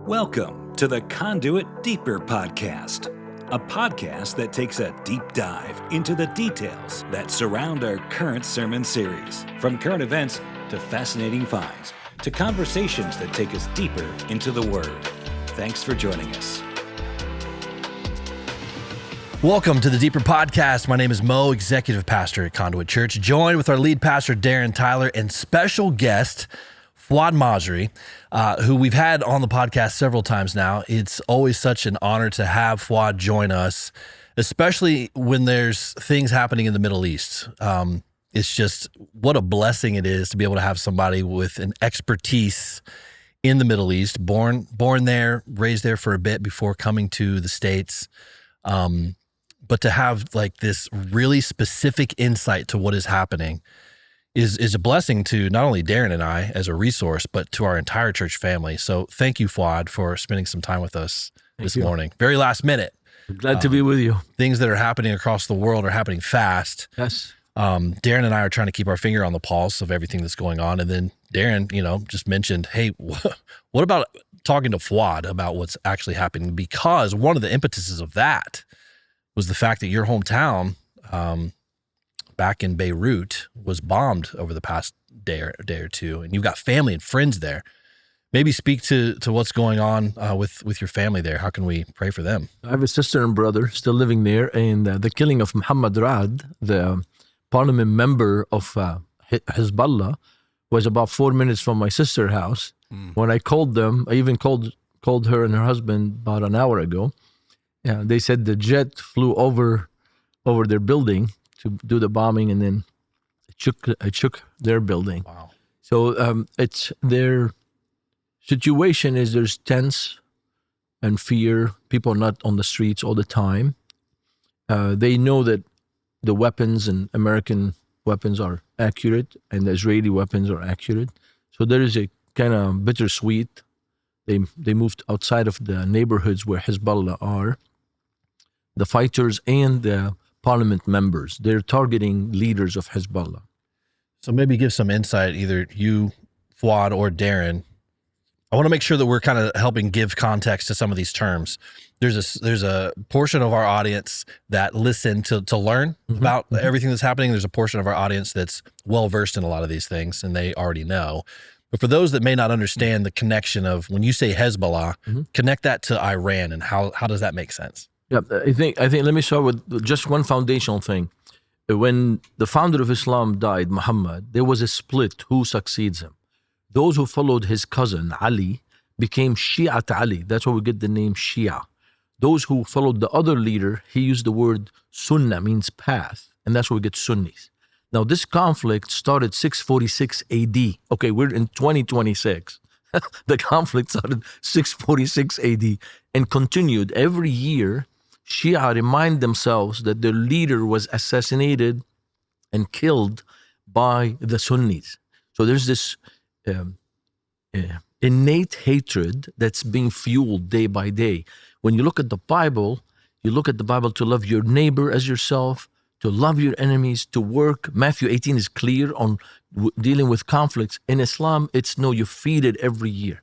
Welcome to the Conduit Deeper podcast, a podcast that takes a deep dive into the details that surround our current sermon series, from current events to fascinating finds to conversations that take us deeper into the Word. Thanks for joining us. Welcome to the Deeper Podcast. My name is Mo, executive pastor at Conduit Church, joined with our lead pastor, Darren Tyler, and special guest, Fouad Masri, who we've had on the podcast several times now. It's always such an honor to have Fouad join us, especially when there's things happening in the Middle East. It's just what a blessing it is to be able to have somebody with an expertise in the Middle East, born there, raised there for a bit before coming to the States. But to have like this really specific insight to what is happening is a blessing to not only Darren and I as a resource, but to our entire church family. So thank you, Fouad, for spending some time with us this morning. Very last minute. Glad to be with you. Things that are happening across the world are happening fast. Yes. Darren and I are trying to keep our finger on the pulse of everything that's going on. And then Darren, just mentioned, hey, what about talking to Fouad about what's actually happening? Because one of the impetuses of that was the fact that your hometown, back in Beirut, was bombed over the past day or two, and you've got family and friends there. Maybe speak to what's going on with your family there. How can we pray for them? I have a sister and brother still living there, and the killing of Muhammad Rad, the parliament member of Hezbollah, was about 4 minutes from my sister's house. When I called them, I even called her and her husband about an hour ago. Yeah, they said the jet flew over their building to do the bombing, and then it shook their building. Wow. So it's their situation is there's tense and fear. People are not on the streets all the time. They know that the weapons and American weapons are accurate and the Israeli weapons are accurate. So there is a kind of bittersweet. They moved outside of the neighborhoods where Hezbollah are. The fighters and the parliament members, they're targeting leaders of Hezbollah. So maybe give some insight, either you, Fouad, or Darren. I want to make sure that we're kind of helping give context to some of these terms. There's a portion of our audience that listen to learn about everything that's happening. There's a portion of our audience that's well-versed in a lot of these things, and they already know. But for those that may not understand the connection of when you say Hezbollah, connect that to Iran, and how does that make sense? Yeah, I think. Let me start with just one foundational thing. When the founder of Islam died, Muhammad, there was a split who succeeds him. Those who followed his cousin Ali became Shia Ali. That's where we get the name Shia. Those who followed the other leader, he used the word Sunnah, means path, and that's where we get Sunnis. Now, this conflict started 646 AD. Okay, we're in 2026. The conflict started 646 AD and continued every year. Shia remind themselves that their leader was assassinated and killed by the Sunnis. So there's this innate hatred that's being fueled day by day. When you look at the Bible, to love your neighbor as yourself, to love your enemies, to work. Matthew 18 is clear on dealing with conflicts. In Islam, it's no, you feed it every year.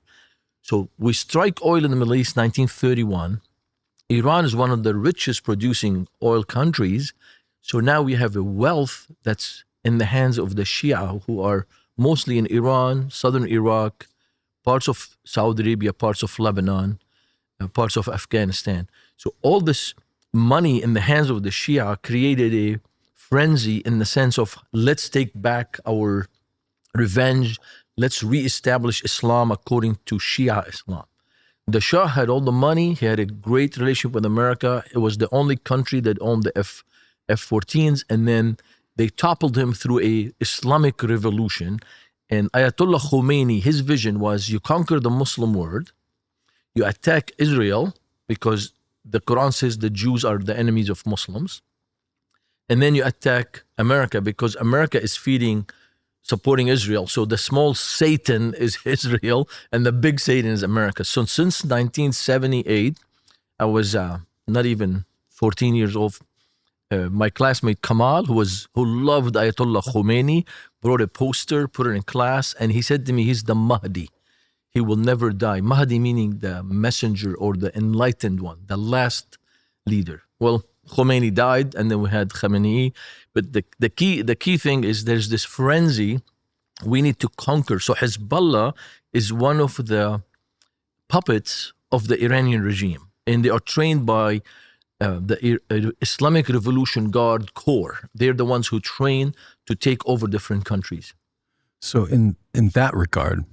So we strike oil in the Middle East, 1931. Iran is one of the richest producing oil countries. So now we have a wealth that's in the hands of the Shia, who are mostly in Iran, southern Iraq, parts of Saudi Arabia, parts of Lebanon, parts of Afghanistan. So all this money in the hands of the Shia created a frenzy in the sense of, let's take back our revenge. Let's reestablish Islam according to Shia Islam. The Shah had all the money. He had a great relationship with America. It was the only country that owned the F-14s. And then they toppled him through a Islamic revolution. And Ayatollah Khamenei, his vision was you conquer the Muslim world, you attack Israel because the Quran says the Jews are the enemies of Muslims. And then you attack America because America is supporting Israel. So the small Satan is Israel and the big Satan is America. So since 1978, I was not even 14 years old. My classmate Kamal, who loved Ayatollah Khamenei, brought a poster, put it in class, and he said to me, he's the Mahdi. He will never die. Mahdi meaning the messenger or the enlightened one, the last leader. Well, Khomeini died, and then we had Khamenei. But the key thing is there's this frenzy we need to conquer. So Hezbollah is one of the puppets of the Iranian regime, and they are trained by the Islamic Revolution Guard Corps. They're the ones who train to take over different countries. So in that regard,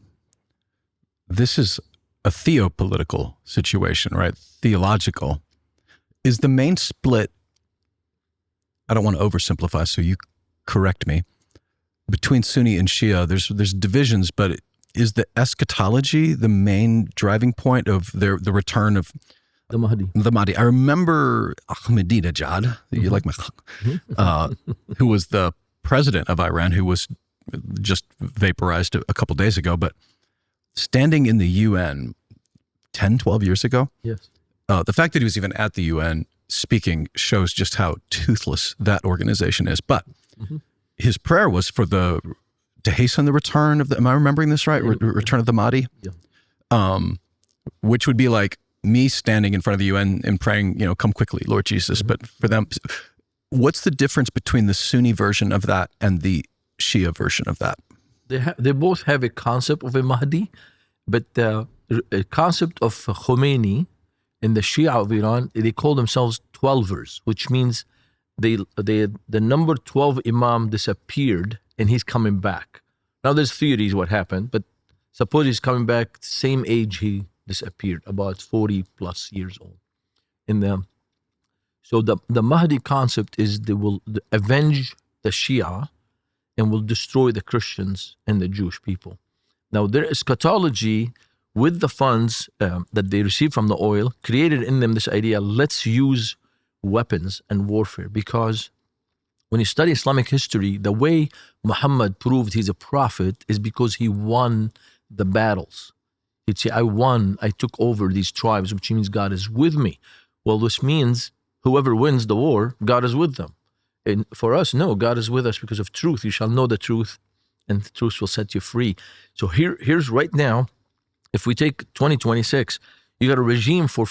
this is a theopolitical situation, right? Theological. Is the main split, I don't want to oversimplify, so you correct me, between Sunni and Shia, there's divisions, but is the eschatology the main driving point of the return of The Mahdi. the Mahdi? I remember Ahmadinejad, you like my, who was the president of Iran, who was just vaporized a couple days ago, but standing in the UN 10, 12 years ago, Yes. the fact that he was even at the UN speaking shows just how toothless that organization is. But his prayer was for to hasten the return of am I remembering this right? Return of the Mahdi? Yeah. Which would be like me standing in front of the UN and praying, come quickly, Lord Jesus. But for them, what's the difference between the Sunni version of that and the Shia version of that? They both have a concept of a Mahdi, but the concept of Khomeini in the Shia of Iran, they call themselves 12ers, which means the number 12 Imam disappeared and he's coming back. Now there's theories what happened, but suppose he's coming back same age he disappeared, about 40 plus years old. So the Mahdi concept is they will avenge the Shia and will destroy the Christians and the Jewish people. Now their eschatology with the funds that they receive from the oil created in them this idea, let's use weapons and warfare, because when you study Islamic history, the way Muhammad proved he's a prophet is because he won the battles. He'd say, I won, I took over these tribes, which means God is with me. Well, this means whoever wins the war, God is with them. And for us, no, God is with us because of truth. You shall know the truth, and the truth will set you free. So here's right now, if we take 2026, you got a regime for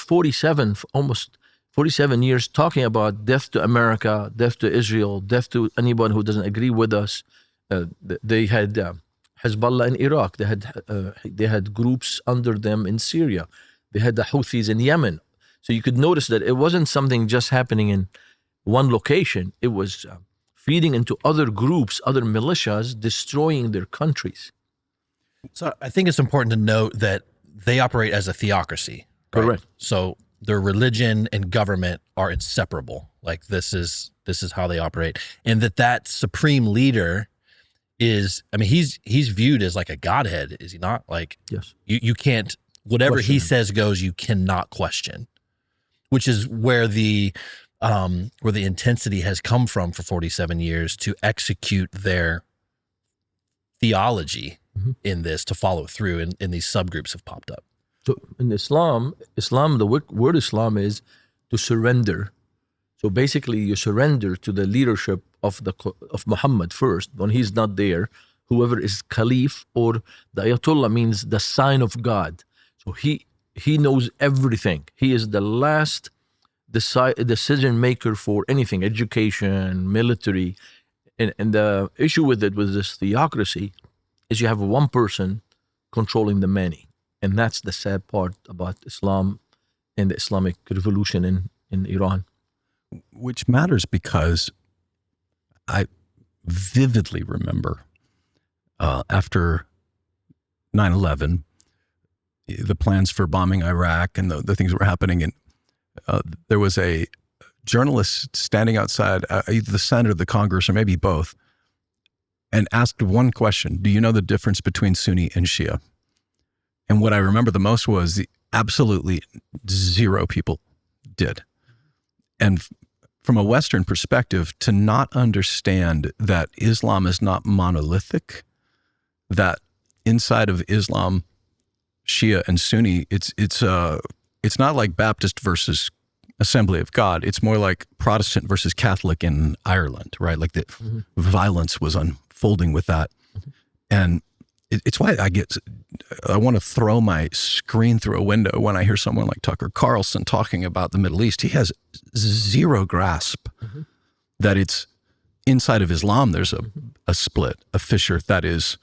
almost 47 years talking about death to America, death to Israel, death to anyone who doesn't agree with us. They had Hezbollah in Iraq. They had groups under them in Syria. They had the Houthis in Yemen. So you could notice that it wasn't something just happening in one location. It was feeding into other groups, other militias, destroying their countries. So I think it's important to note that they operate as a theocracy. Right? Correct. So their religion and government are inseparable. Like this is how they operate, and that supreme leader is, I mean, he's viewed as like a godhead, is he not? Like, yes, you can't, whatever question he him. says goes. You cannot question, which is where the intensity has come from for 47 years to execute their theology in this, to follow through, and these subgroups have popped up. So in Islam, the word Islam is to surrender. So basically, you surrender to the leadership of Muhammad first. When he's not there, whoever is Caliph, or the Ayatollah means the sign of God. So he knows everything. He is the last decision maker for anything, education, military. And the issue with this theocracy is you have one person controlling the many. And that's the sad part about Islam and the Islamic revolution in Iran. Which matters because I vividly remember after 9/11, the plans for bombing Iraq and the things that were happening. And there was a journalist standing outside either the Senate or the Congress, or maybe both, and asked one question: do you know the difference between Sunni and Shia? And what I remember the most was absolutely zero people did. And from a Western perspective, to not understand that Islam is not monolithic, that inside of Islam, Shia and Sunni, it's not like Baptist versus Assembly of God. It's more like Protestant versus Catholic in Ireland, right? Like the violence was unfolding with that. And it's why I want to throw my screen through a window when I hear someone like Tucker Carlson talking about the Middle East. He has zero grasp that it's inside of Islam. There's a split, a fissure that is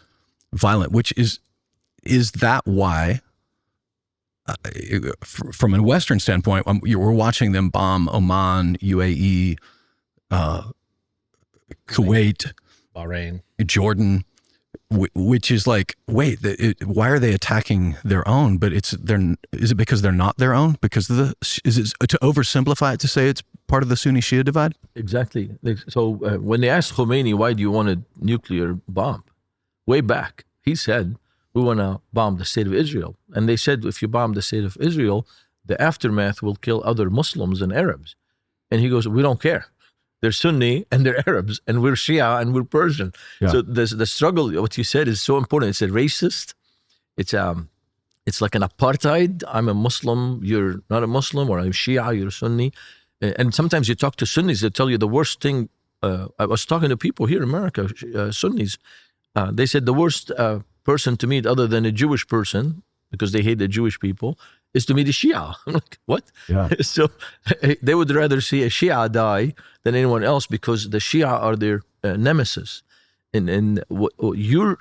violent, which is that why, from a Western standpoint, we're watching them bomb Oman, UAE, Kuwait, Bahrain, Jordan, which is like, wait, why are they attacking their own? But is it because they're not their own? Because is it to oversimplify it to say it's part of the Sunni Shia divide? Exactly. So when they asked Khomeini, why do you want a nuclear bomb? Way back, he said, we want to bomb the state of Israel. And they said, if you bomb the state of Israel, the aftermath will kill other Muslims and Arabs. And he goes, we don't care. They're Sunni and they're Arabs, and we're Shia and we're Persian. Yeah. So the struggle, what you said is so important. It's a racist. It's like an apartheid. I'm a Muslim, you're not a Muslim, or I'm Shia, you're Sunni. And sometimes you talk to Sunnis, they tell you the worst thing. I was talking to people here in America, Sunnis. They said the worst person to meet other than a Jewish person, because they hate the Jewish people, is to meet a Shia. I'm like, what? Yeah. So they would rather see a Shia die than anyone else, because the Shia are their nemesis. And your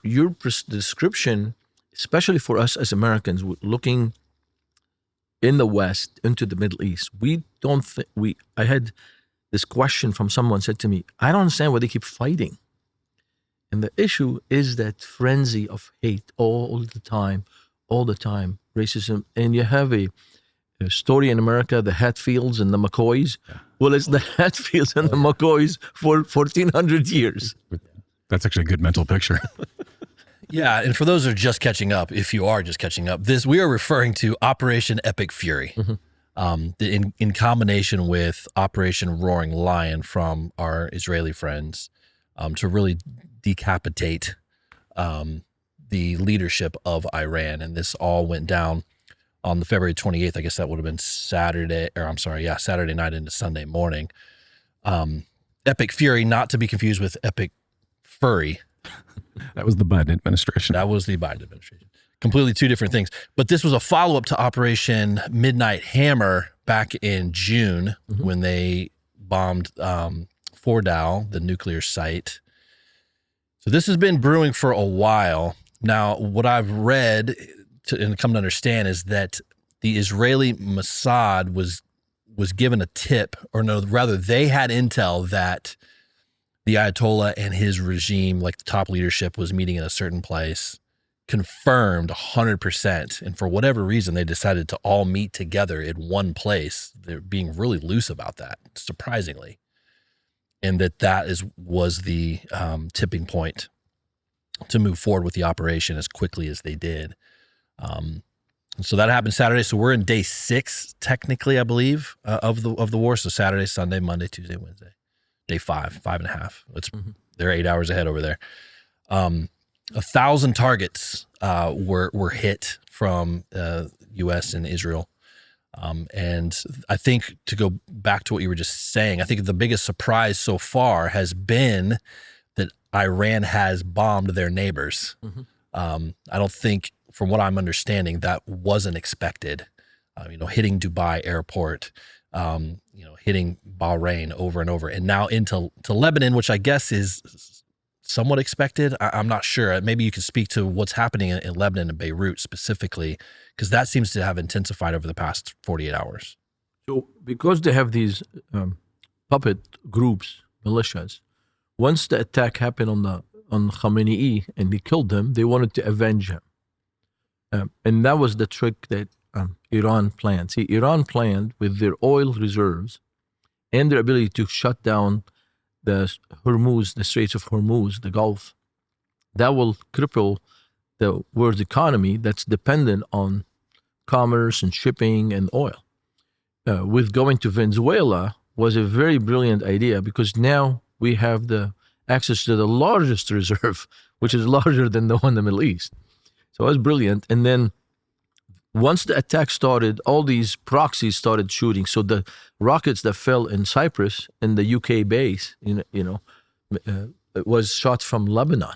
description, especially for us as Americans, looking in the West into the Middle East, I had this question from someone said to me, I don't understand why they keep fighting. And the issue is that frenzy of hate all the time, racism. And you have a story in America, the Hatfields and the McCoys. Yeah. Well, it's the Hatfields and the McCoys for 1,400 years. That's actually a good mental picture. Yeah, and for those who are just catching up, if you are just catching up, we are referring to Operation Epic Fury, in combination with Operation Roaring Lion from our Israeli friends, to really decapitate the leadership of Iran. And this all went down on the February 28th. I guess that would have been Saturday night into Sunday morning. Epic Fury, not to be confused with Epic Furry. That was the Biden administration. That was the Biden administration. Completely two different things. But this was a follow-up to Operation Midnight Hammer back in June, when they bombed Fordow, the nuclear site. So this has been brewing for a while. Now, what I've read and come to understand is that the Israeli Mossad was given a tip, or no, rather they had intel that the Ayatollah and his regime, like the top leadership, was meeting in a certain place, confirmed 100%. And for whatever reason, they decided to all meet together in one place. They're being really loose about that, surprisingly. And that was the tipping point to move forward with the operation as quickly as they did. So that happened Saturday. So we're in day 6, technically, I believe, of the war. So Saturday, Sunday, Monday, Tuesday, Wednesday. Day 5.5. They're 8 hours ahead over there. 1,000 targets were hit from U.S. and Israel. And I think, to go back to what you were just saying, I think the biggest surprise so far has been that Iran has bombed their neighbors. I don't think, from what I'm understanding, that wasn't expected. Hitting Dubai airport, hitting Bahrain over and over, and now into Lebanon, which I guess is somewhat expected. I'm not sure. Maybe you can speak to what's happening in Lebanon and Beirut specifically, because that seems to have intensified over the past 48 hours. So because they have these puppet groups, militias, once the attack happened on Khamenei and they killed him, they wanted to avenge him. And that was the trick that Iran planned. See, Iran planned with their oil reserves and their ability to shut down the Straits of Hormuz, the Gulf. That will cripple the world's economy that's dependent on commerce and shipping and oil. With going to Venezuela was a very brilliant idea, because now we have the access to the largest reserve, which is larger than the one in the Middle East. So it was brilliant. And then once the attack started, all these proxies started shooting. So the rockets that fell in Cyprus, in the UK base, it was shot from Lebanon.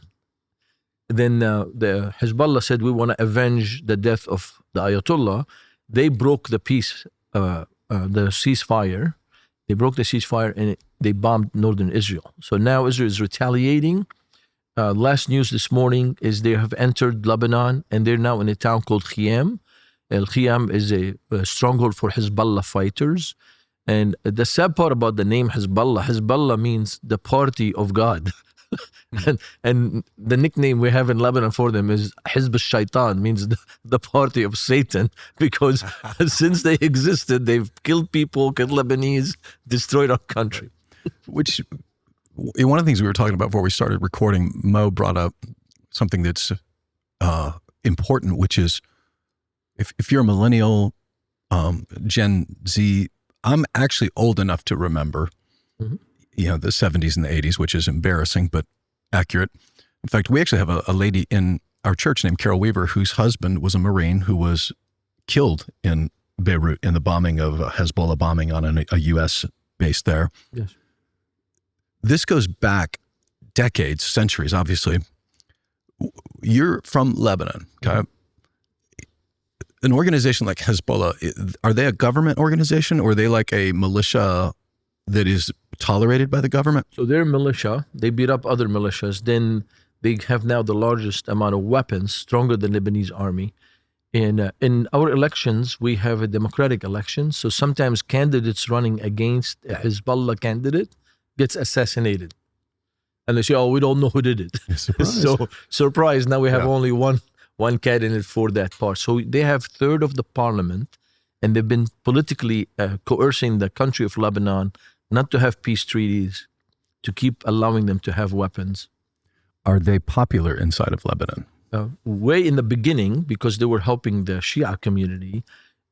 Then the Hezbollah said, we want to avenge the death of the Ayatollah. They broke the peace, the ceasefire. They broke the ceasefire and they bombed northern Israel. So now Israel is retaliating. Last news this morning is they have entered Lebanon and they're now in a town called Khiyam. Khiyam is a stronghold for Hezbollah fighters. And the sad part about the name Hezbollah means the party of God. and the nickname we have in Lebanon for them is Hizb al-Shaitan, means the party of Satan, because since they existed, they've killed people, killed Lebanese, destroyed our country. Which, one of the things we were talking about before we started recording, Mo brought up something that's important, which is if you're a millennial, Gen Z, I'm actually old enough to remember, the 70s and the 80s, which is embarrassing, but accurate. In fact, we actually have a lady in our church named Carol Weaver, whose husband was a Marine who was killed in Beirut in the bombing of Hezbollah bombing on a U.S. base there. Yes. This goes back decades, centuries, obviously. You're from Lebanon, okay? An organization like Hezbollah, are they a government organization or are they like a militia that is tolerated by the government? So they're militia. They beat up other militias. Then they have now the largest amount of weapons, stronger than Lebanese army. And in our elections, we have a democratic election. So sometimes candidates running against a Hezbollah candidate gets assassinated. And they say, oh, we don't know who did it. Surprise. So surprise, now we have only one candidate for that part. So they have third of the parliament, and they've been politically coercing the country of Lebanon not to have peace treaties, to keep allowing them to have weapons. Are they popular inside of Lebanon? Way in the beginning, because they were helping the Shia community,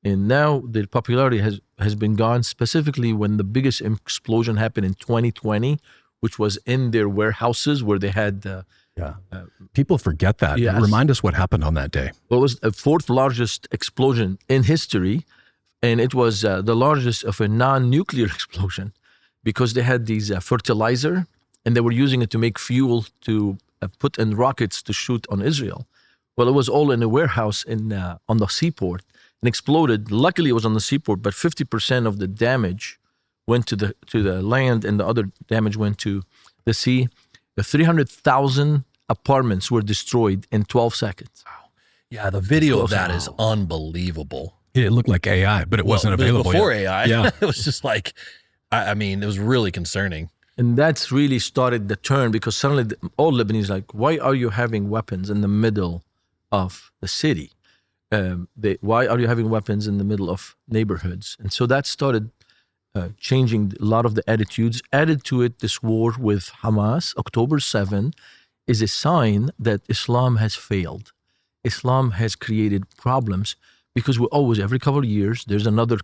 and now their popularity has been gone, specifically when the biggest explosion happened in 2020, which was in their warehouses where they had... People forget that. Yes. Remind us what happened on that day. Well, it was the fourth largest explosion in history, and it was the largest of a non-nuclear explosion, because they had these fertilizer, and they were using it to make fuel to put in rockets to shoot on Israel. Well, it was all in a warehouse on the seaport and exploded. Luckily, it was on the seaport, but 50% of the damage went to the land, and the other damage went to the sea. The 300,000 apartments were destroyed in 12 seconds. Wow. Yeah, the video of that is unbelievable. It looked like AI, but it wasn't available before yet. AI. Yeah. It was just like, I mean, it was really concerning. And that's really started the turn, because suddenly all Lebanese like, why are you having weapons in the middle of the city? Why are you having weapons in the middle of neighborhoods? And so that started changing a lot of the attitudes. Added to it, this war with Hamas, October 7, is a sign that Islam has failed. Islam has created problems, because we always, every couple of years, there's another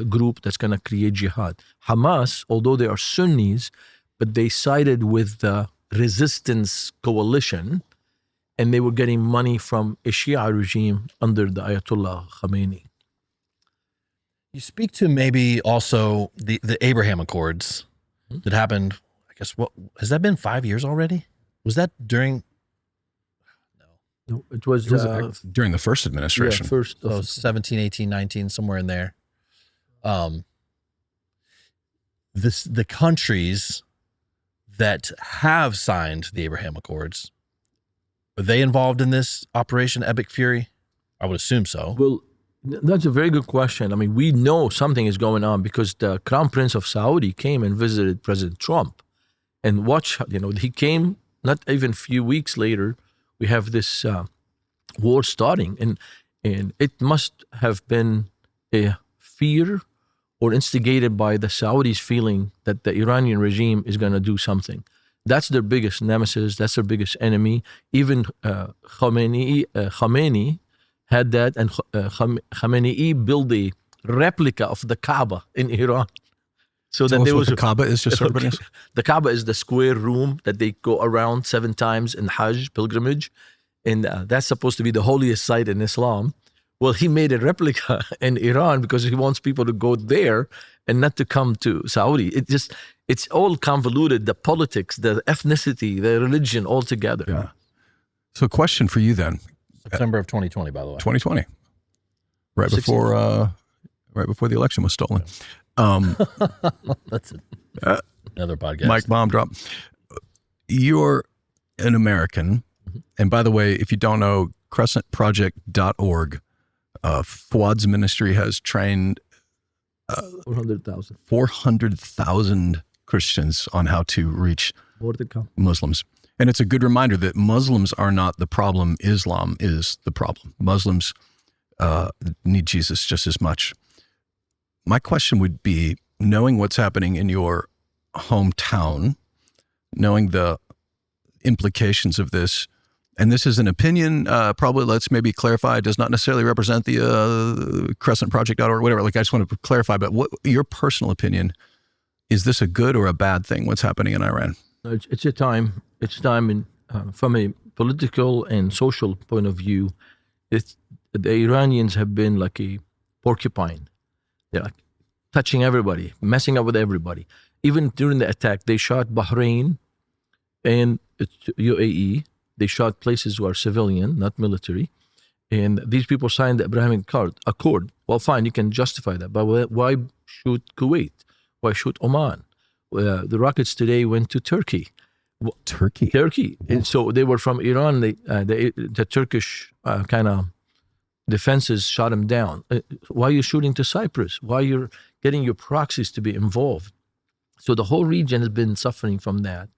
group that's going to create jihad. Hamas, although they are Sunnis, but they sided with the resistance coalition, and they were getting money from a Shia regime under the Ayatollah Khamenei. You speak to maybe also the Abraham Accords that happened, I guess, what has that been 5 years already? Was that during? No, it was during the first administration. Yeah, first So 17, 18, 19, somewhere in there. The countries that have signed the Abraham Accords, are they involved in this Operation Epic Fury? I would assume so. Well, that's a very good question. I mean, we know something is going on, because the Crown Prince of Saudi came and visited President Trump, and he came not even a few weeks later. We have this war starting, and it must have been a fear or instigated by the Saudis feeling that the Iranian regime is going to do something. That's their biggest nemesis. That's their biggest enemy. Even Khamenei had that, and Khamenei built a replica of the Kaaba in Iran. So that there was the Kaaba is just the Kaaba is the square room that they go around 7 times in Hajj pilgrimage, and that's supposed to be the holiest site in Islam. Well, he made a replica in Iran because he wants people to go there and not to come to Saudi. It's all convoluted, the politics, the ethnicity, the religion all together. Yeah. So question for you then. September of 2020, by the way. 2020. Right 16. before the election was stolen. That's another podcast. Mike bomb drop. You're an American. And by the way, if you don't know, crescentproject.org, Fouad's ministry has trained 400,000 Christians on how to reach More to come. Muslims. And it's a good reminder that Muslims are not the problem. Islam is the problem. Muslims need Jesus just as much. My question would be, knowing what's happening in your hometown, knowing the implications of this, and this is an opinion, probably let's maybe clarify, does not necessarily represent the crescentproject.org, whatever. Like, I just want to clarify, but what your personal opinion, is this a good or a bad thing, what's happening in Iran? It's a time. It's time in, from a political and social point of view. The Iranians have been like a porcupine. They're like touching everybody, messing up with everybody. Even during the attack, they shot Bahrain and UAE. They shot places who are civilian, not military. And these people signed the Abrahamic Accord. Well, fine, you can justify that. But why shoot Kuwait? Why shoot Oman? The rockets today went to Turkey. Turkey. And so they were from Iran. The Turkish kind of defenses shot them down. Why are you shooting to Cyprus? Why you're getting your proxies to be involved? So the whole region has been suffering from that.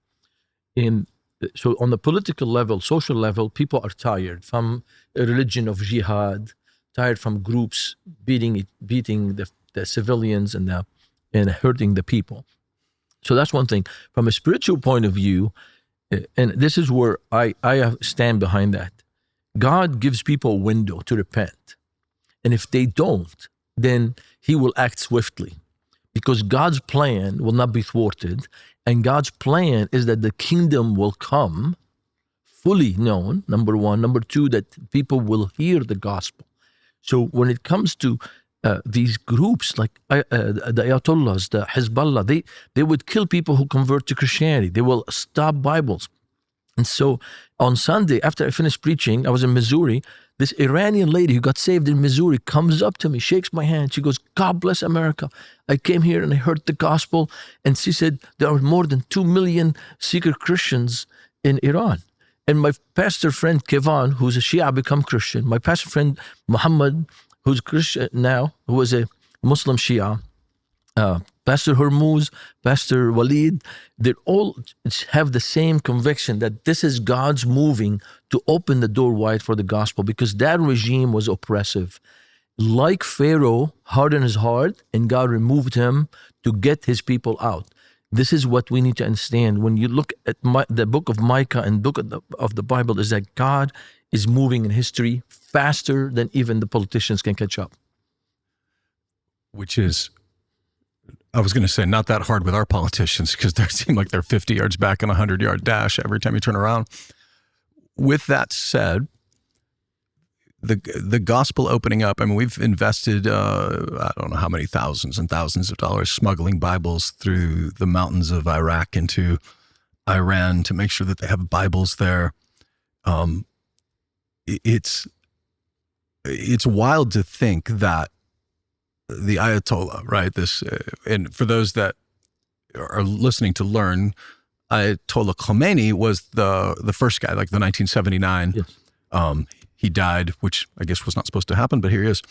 So on the political level, social level, people are tired from a religion of jihad, tired from groups beating the civilians and hurting the people. So that's one thing. From a spiritual point of view, and this is where I stand behind that. God gives people a window to repent. And if they don't, then he will act swiftly. Because God's plan will not be thwarted. And God's plan is that the kingdom will come fully known, number one. Number two, that people will hear the gospel. So when it comes to these groups like the Ayatollahs, the Hezbollah, they would kill people who convert to Christianity. They will stop Bibles. And so on Sunday, after I finished preaching, I was in Missouri. This Iranian lady who got saved in Missouri comes up to me, shakes my hand. She goes, "God bless America. I came here and I heard the gospel." And she said, there are more than 2 million secret Christians in Iran. And my pastor friend, Kevan, who's a Shia, become Christian. My pastor friend, Muhammad, who's Christian now, who was a Muslim Shia, Pastor Hormuz, Pastor Walid, they all have the same conviction that this is God's moving to open the door wide for the gospel, because that regime was oppressive. Like Pharaoh hardened his heart and God removed him to get his people out. This is what we need to understand. When you look at the book of Micah and book of the Bible, is that God is moving in history faster than even the politicians can catch up. Which is, I was going to say, not that hard with our politicians, because they seem like they're 50 yards back in a 100-yard dash every time you turn around. With that said, the gospel opening up, I mean, we've invested, I don't know how many thousands and thousands of dollars smuggling Bibles through the mountains of Iraq into Iran to make sure that they have Bibles there. It's wild to think that the Ayatollah, right? And for those that are listening to learn, Ayatollah Khamenei was the first guy, like the 1979. Yes. He died, which I guess was not supposed to happen, but here he is.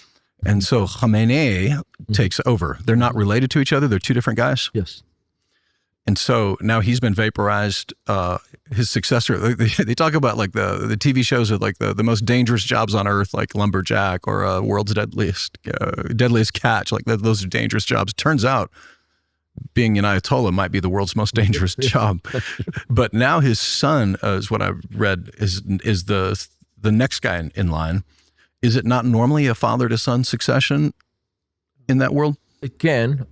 And so Khamenei takes over. They're not related to each other. They're two different guys. Yes. And so now he's been vaporized. His successor, they talk about like the TV shows of like the most dangerous jobs on earth, like lumberjack or world's deadliest catch. Like those are dangerous jobs. Turns out being an Ayatollah might be the world's most dangerous job. But now his son, is what I've read, is the next guy in line. Is it not normally a father to son succession in that world? It can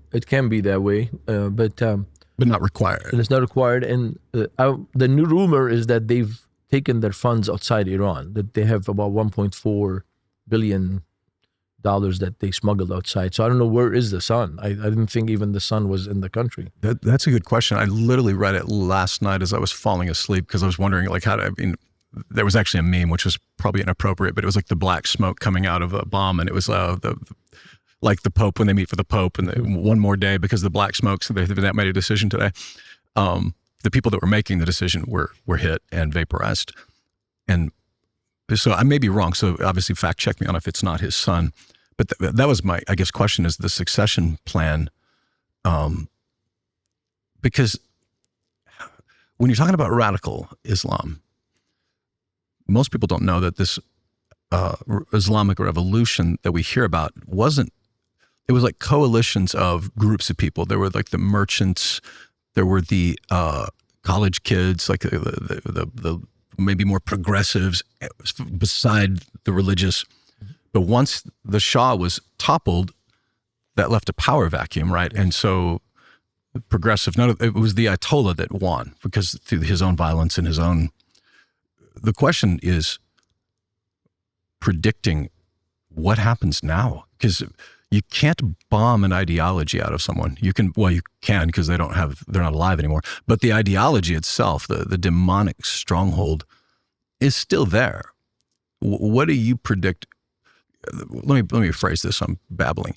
be that way, but not required. It's not required. And the new rumor is that they've taken their funds outside Iran, that they have about $1.4 billion that they smuggled outside. So I don't know, where is the son? I didn't think even the son was in the country. That's a good question. I literally read it last night as I was falling asleep, because I was wondering, like, there was actually a meme, which was probably inappropriate, but it was like the black smoke coming out of a bomb. And it was like the Pope when they meet for the Pope and one more day because the black smoke, so that made a decision today. The people that were making the decision were hit and vaporized. And so I may be wrong. So obviously fact check me on if it's not his son. But that was my, I guess, question is the succession plan. Because when you're talking about radical Islam, most people don't know that this Islamic revolution that we hear about it was like coalitions of groups of people. There were like the merchants, there were the college kids, like the maybe more progressives beside the religious. But once the Shah was toppled, that left a power vacuum, right? And so progressive, it was the Ayatollah that won because through his own violence and his own. The question is predicting what happens now, because you can't bomb an ideology out of someone. You can because they're not alive anymore. But the ideology itself, the demonic stronghold, is still there. What do you predict? Let me phrase this. I'm babbling.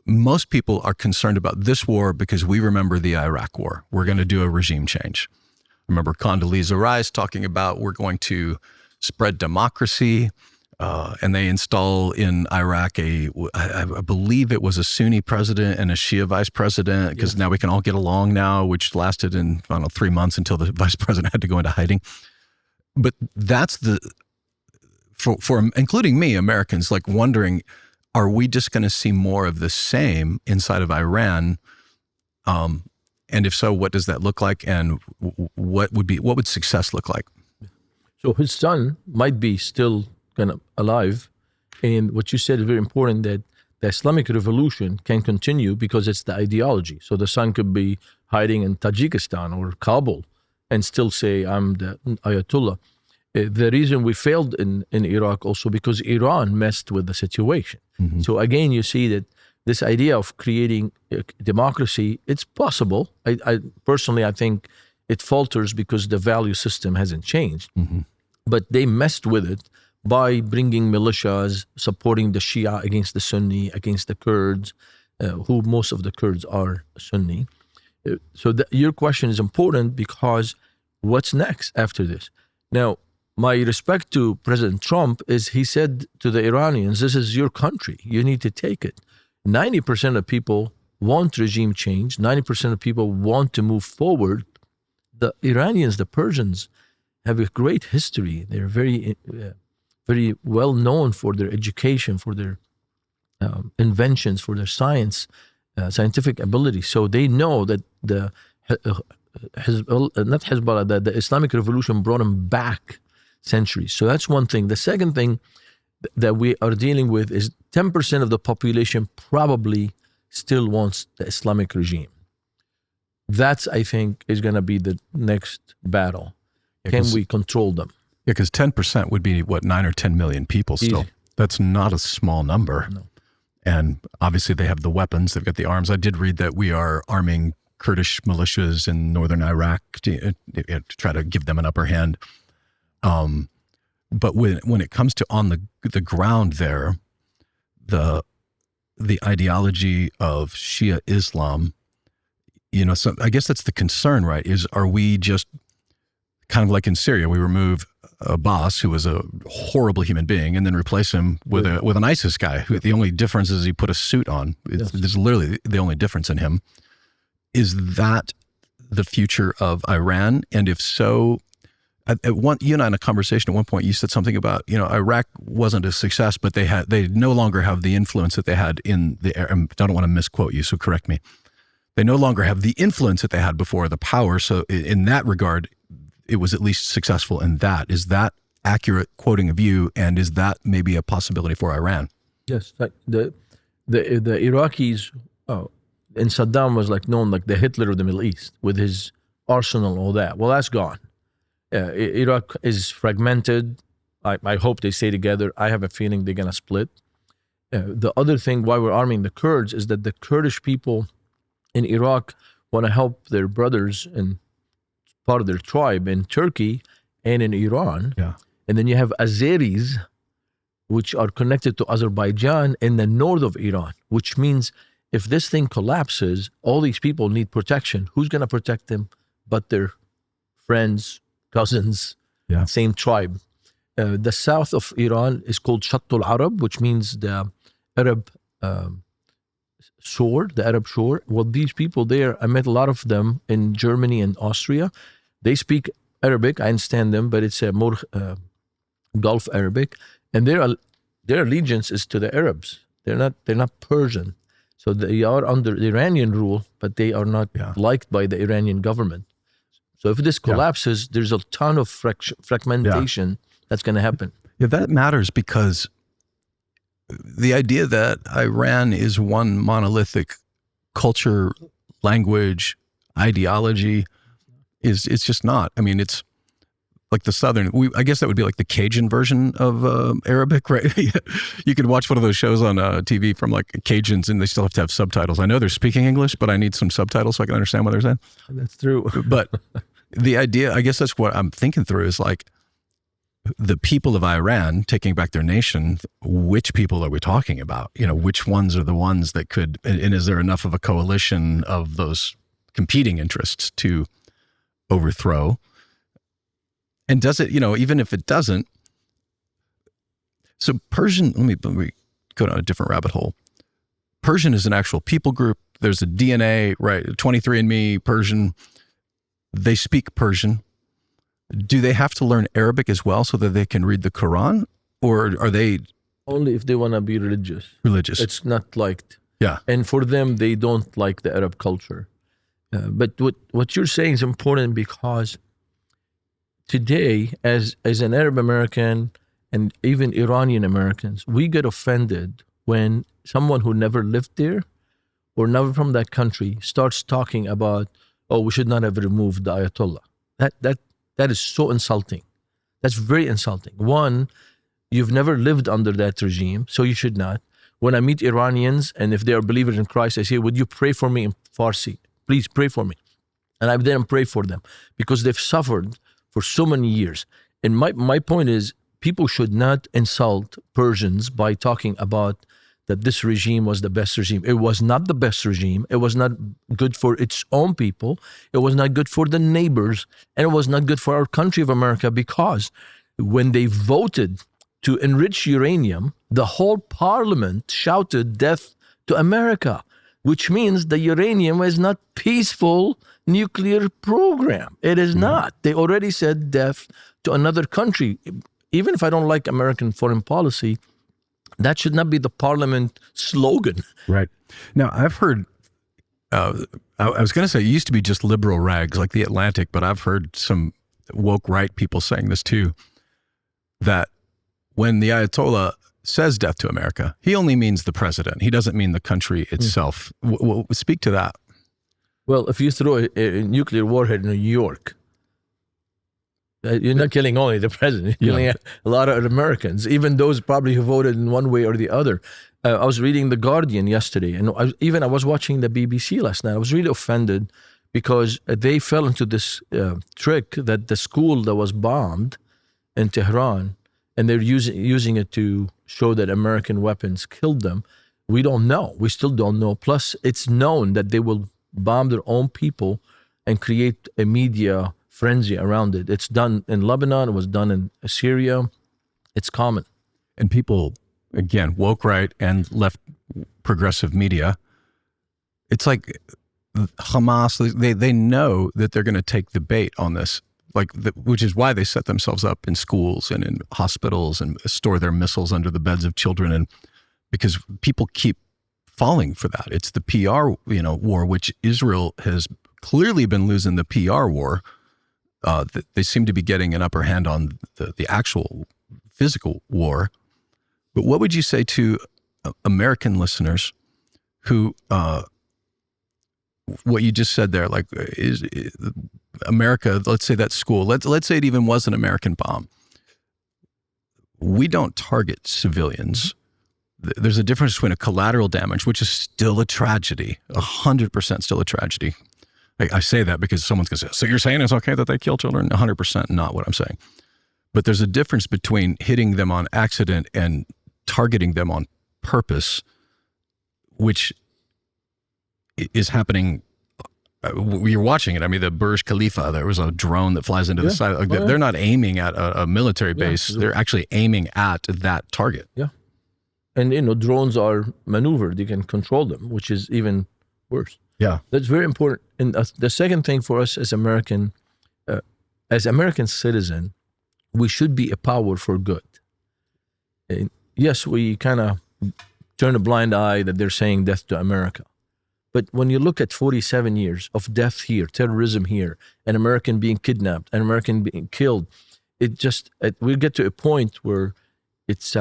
Most people are concerned about this war because we remember the Iraq war. We're going to do a regime change. Remember Condoleezza Rice talking about we're going to spread democracy, and they install in Iraq I believe it was a Sunni president and a Shia vice president, because now we can all get along now, which lasted in, 3 months until the vice president had to go into hiding. But that's for including me, Americans, like wondering, are we just going to see more of the same inside of Iran? And if so, what does that look like? And what would success look like? So his son might be still kind of alive. And what you said is very important, that the Islamic revolution can continue because it's the ideology. So the son could be hiding in Tajikistan or Kabul and still say, I'm the Ayatollah. The reason we failed in Iraq also because Iran messed with the situation. Mm-hmm. So again, you see that this idea of creating democracy, it's possible. I personally, I think it falters because the value system hasn't changed. Mm-hmm. But they messed with it by bringing militias, supporting the Shia against the Sunni, against the Kurds, who most of the Kurds are Sunni. So your question is important because what's next after this? Now, my respect to President Trump is he said to the Iranians, this is your country. You need to take it. 90% of people want regime change. 90% of people want to move forward. The Iranians, the Persians, have a great history. They're very, very well known for their education, for their inventions, for their scientific ability. So they know that the Islamic revolution brought them back centuries. So that's one thing. The second thing that we are dealing with is 10% of the population probably still wants the Islamic regime. That's, I think, is going to be the next battle. Can we control them? Yeah, because 10% would be, 9 or 10 million people still. Easy. That's not a small number. No. And obviously they have the weapons, they've got the arms. I did read that we are arming Kurdish militias in northern Iraq to try to give them an upper hand. But when it comes to on the ground there, the ideology of Shia Islam, so I guess that's the concern, right? Are we just kind of like in Syria, we remove Abbas, who was a horrible human being, and then replace him with an ISIS guy, who the only difference is he put a suit on. This is literally the only difference in him. Is that the future of Iran? And if so, you and I in a conversation at one point, you said something about, Iraq wasn't a success, but they no longer have the influence that they had in the area. I don't want to misquote you, so correct me. They no longer have the influence that they had before, the power. So in that regard, it was at least successful in that. Is that accurate quoting of you? And is that maybe a possibility for Iran? Yes. Like the Iraqis, and Saddam was known like the Hitler of the Middle East with his arsenal and all that. Well, that's gone. Iraq is fragmented. I hope they stay together. I have a feeling they're going to split. The other thing why we're arming the Kurds is that the Kurdish people in Iraq want to help their brothers and part of their tribe in Turkey and in Iran. Yeah. And then you have Azeris, which are connected to Azerbaijan in the north of Iran, which means if this thing collapses, all these people need protection. Who's going to protect them but their friends, cousins, same tribe? The south of Iran is called Shattul Arab, which means the Arab shore, the Arab shore. Well, these people there, I met a lot of them in Germany and Austria. They speak Arabic. I understand them, but it's a more Gulf Arabic, and their allegiance is to the Arabs. They're not Persian, so they are under Iranian rule, but they are not liked by the Iranian government. So if this collapses, there's a ton of fragmentation that's going to happen. Yeah, that matters because the idea that Iran is one monolithic culture, language, ideology it's just not. I mean, it's like the Southern, I guess that would be like the Cajun version of Arabic, right? You could watch one of those shows on TV from like Cajuns and they still have to have subtitles. I know they're speaking English, but I need some subtitles so I can understand what they're saying. That's true. But the idea, I guess that's what I'm thinking through is like the people of Iran taking back their nation, which people are we talking about? You know, which ones are the ones that could, and is there enough of a coalition of those competing interests to overthrow? And does it, you know, even if it doesn't, so Persian, let me go down a different rabbit hole. Persian is an actual people group. There's a DNA, right? 23andMe, Persian. They speak Persian. Do they have to learn Arabic as well so that they can read the Quran? Or are they? Only if they want to be religious. Religious. It's not liked. Yeah. And for them, they don't like the Arab culture. But what you're saying is important because today, as an Arab American and even Iranian Americans, we get offended when someone who never lived there or never from that country starts talking about, oh, we should not have removed the Ayatollah. That is so insulting. That's very insulting. One, you've never lived under that regime, so you should not. When I meet Iranians, and if they are believers in Christ, I say, would you pray for me in Farsi? Please pray for me. And I then pray for them because they've suffered for so many years. And my point is, people should not insult Persians by talking about that this regime was the best regime. It was not the best regime. It was not good for its own people. It was not good for the neighbors. And it was not good for our country of America because when they voted to enrich uranium, the whole parliament shouted death to America, which means the uranium is not peaceful nuclear program. It is not. They already said death to another country. Even if I don't like American foreign policy, that should not be the parliament slogan. Right. Now, I've heard, I was going to say it used to be just liberal rags like The Atlantic, but I've heard some woke right people saying this too, that when the Ayatollah says death to America, he only means the president. He doesn't mean the country itself. Speak to that. Well, if you throw a nuclear warhead in New York, you're not killing only the president, you're killing a lot of Americans, even those probably who voted in one way or the other. I was reading The Guardian yesterday, and I was watching the BBC last night. I was really offended because they fell into this trick that the school that was bombed in Tehran, and they're using it to show that American weapons killed them. We don't know. We still don't know. Plus, it's known that they will bomb their own people and create a media frenzy around it. It's done in Lebanon. It was done in Syria. It's common. And people, again, woke right and left progressive media, it's like Hamas, they know that they're going to take the bait on this, which is why they set themselves up in schools and in hospitals and store their missiles under the beds of children. And because people keep falling for that. It's the PR, war, which Israel has clearly been losing the PR war. They seem to be getting an upper hand on the actual physical war. But what would you say to American listeners who, what you just said there, like is America, let's say that school, let's say it even was an American bomb. We don't target civilians. There's a difference between a collateral damage, which is still a tragedy, 100% still a tragedy, I say that because someone's going to say, so you're saying it's okay that they kill children? 100% not what I'm saying. But there's a difference between hitting them on accident and targeting them on purpose, which is happening. You're watching it. I mean, the Burj Khalifa, there was a drone that flies into the side. Like, they're not aiming at a military base. They're actually aiming at that target. Yeah. And, drones are maneuvered. You can control them, which is even worse. Yeah. That's very important. And the second thing for us as American citizen, we should be a power for good. And yes, we kind of turn a blind eye that they're saying death to America. But when you look at 47 years of death here, terrorism here, an American being kidnapped, an American being killed, we get to a point where it's,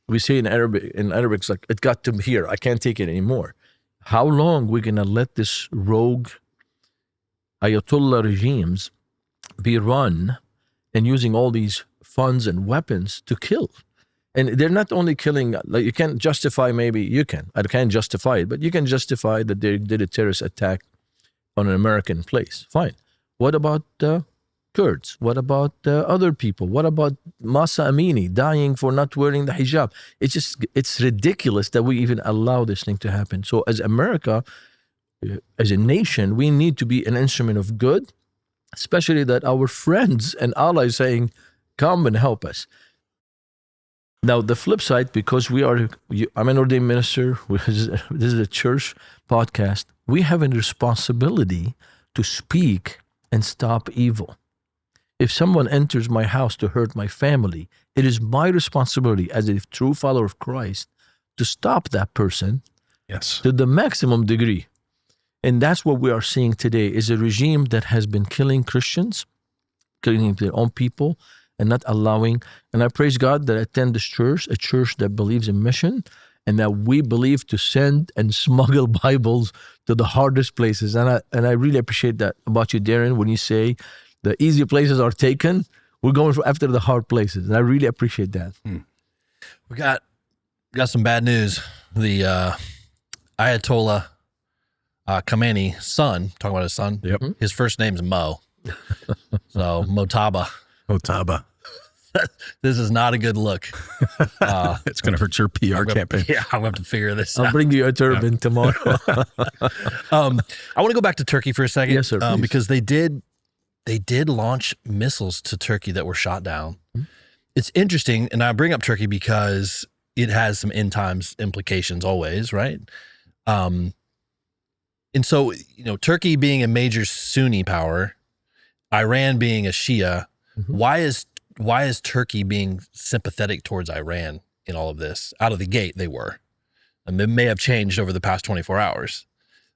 we say in Arabic, it's like, it got to here, I can't take it anymore. How long we're going to let this rogue Ayatollah regimes be run and using all these funds and weapons to kill? And they're not only killing, like you can't justify, I can't justify it, but you can justify that they did a terrorist attack on an American place. Fine. What about Kurds? What about other people? What about Masa Amini dying for not wearing the hijab? It's ridiculous that we even allow this thing to happen. So as America, as a nation, we need to be an instrument of good, especially that our friends and allies saying, come and help us. Now, the flip side, because I'm an ordained minister, this is a church podcast, we have a responsibility to speak and stop evil. If someone enters my house to hurt my family, it is my responsibility as a true follower of Christ to stop that person to the maximum degree. And that's what we are seeing today, is a regime that has been killing Christians, killing their own people, and not allowing. And I praise God that I attend this church, a church that believes in mission, and that we believe to send and smuggle Bibles to the hardest places. And I really appreciate that about you, Darren, when you say the easy places are taken, we're going after the hard places. And I really appreciate that. We got some bad news. The Ayatollah Khamenei son, talking about his son, his first name's Mo. So Motaba. This is not a good look. It's going to hurt your PR campaign. Yeah, I'm going to have to figure this out. I'll bring you a turban tomorrow. I want to go back to Turkey for a second. Yes, sir, please. Because they did launch missiles to Turkey that were shot down. Mm-hmm. It's interesting, and I bring up Turkey because it has some end times implications always, right? And so, Turkey being a major Sunni power, Iran being a Shia, why is Turkey being sympathetic towards Iran in all of this? Out of the gate, they were. And it may have changed over the past 24 hours.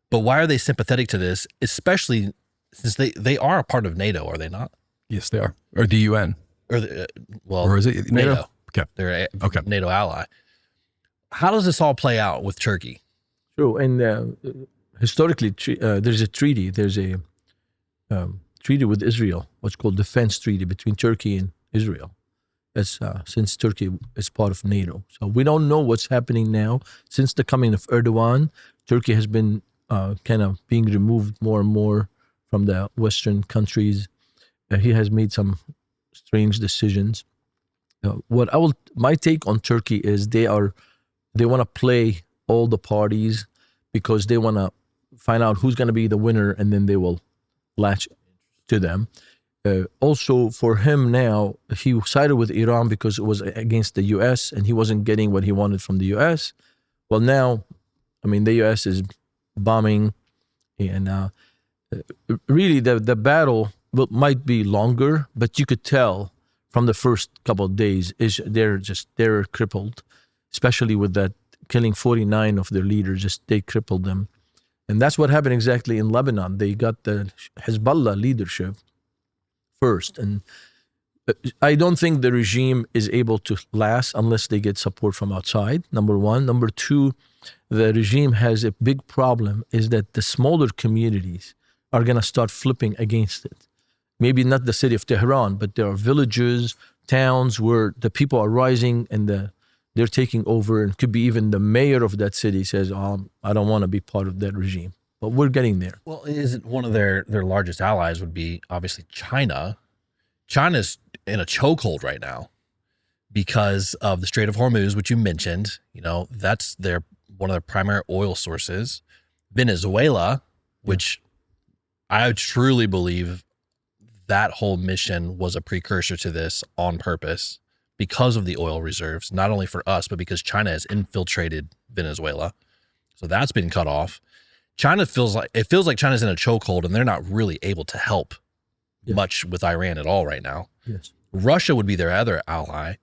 But why are they sympathetic to this, especially since they are a part of NATO, are they not? Yes, they are. Or the UN. Or is it NATO? Okay. They're a NATO ally. How does this all play out with Turkey? True. And historically, there's a treaty. There's a treaty with Israel, what's called defense treaty between Turkey and Israel, since Turkey is part of NATO. So we don't know what's happening now. Since the coming of Erdogan, Turkey has been kind of being removed more and more from the Western countries. He has made some strange decisions. My take on Turkey is they want to play all the parties because they want to find out who's going to be the winner, and then they will latch to them. Also, for him now, he sided with Iran because it was against the U.S. and he wasn't getting what he wanted from the U.S. Well, now, the U.S. is bombing, and really the battle might be longer, but you could tell from the first couple of days they're crippled, especially with that killing 49 of their leaders. They crippled them. And that's what happened exactly in Lebanon. They got the Hezbollah leadership first. And I don't think the regime is able to last unless they get support from outside, number one. Number two, the regime has a big problem, is that the smaller communities are going to start flipping against it. Maybe not the city of Tehran, but there are villages, towns where the people are rising and they're taking over, and could be even the mayor of that city says, I don't want to be part of that regime. but we're getting there. Well, isn't one of their largest allies would be obviously China. China's in a chokehold right now because of the Strait of Hormuz, which you mentioned. You know, that's one of their primary oil sources. Venezuela, which I truly believe that whole mission was a precursor to this on purpose because of the oil reserves, not only for us, but because China has infiltrated Venezuela. So that's been cut off. China feels like China's in a chokehold and they're not really able to help much with Iran at all right now. Yes. Russia would be their other ally,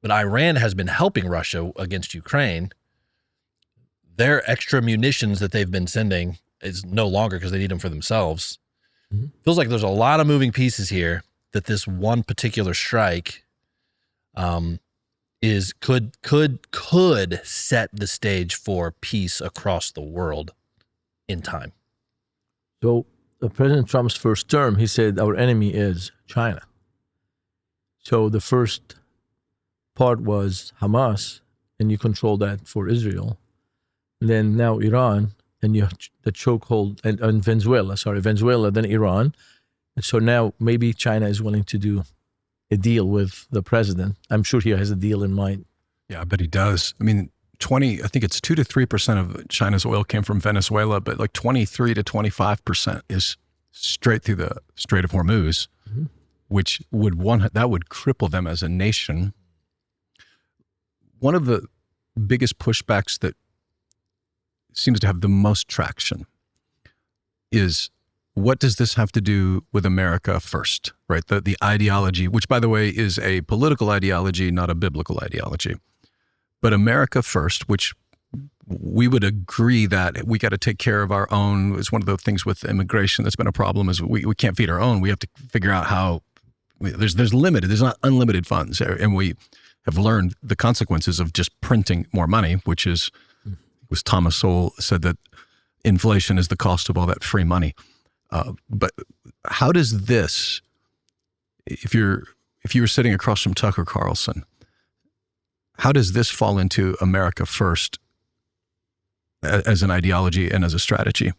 but Iran has been helping Russia against Ukraine. Their extra munitions that they've been sending is no longer because they need them for themselves. Mm-hmm. Feels like there's a lot of moving pieces here that this one particular strike could set the stage for peace across the world in time. So President Trump's first term, he said our enemy is China. So the first part was Hamas, and you control that for Israel. And then now Iran, and you have the chokehold, and Venezuela, then Iran. And so now maybe China is willing to do a deal with the president. I'm sure he has a deal in mind. Yeah, I bet he does. I mean, I think it's 2 to 3% of China's oil came from Venezuela, but like 23 to 25% is straight through the Strait of Hormuz, mm-hmm. which would cripple them as a nation. One of the biggest pushbacks that seems to have the most traction is, what does this have to do with America first, right? The ideology, which by the way is a political ideology, not a biblical ideology. But America first, which we would agree that we got to take care of our own. It's one of the things with immigration that's been a problem, is we can't feed our own. We have to figure out how. There's not unlimited funds, and we have learned the consequences of just printing more money, which is, was Thomas Sowell said that inflation is the cost of all that free money. But how does this, if you were sitting across from Tucker Carlson, how does this fall into America first as an ideology and as a strategy?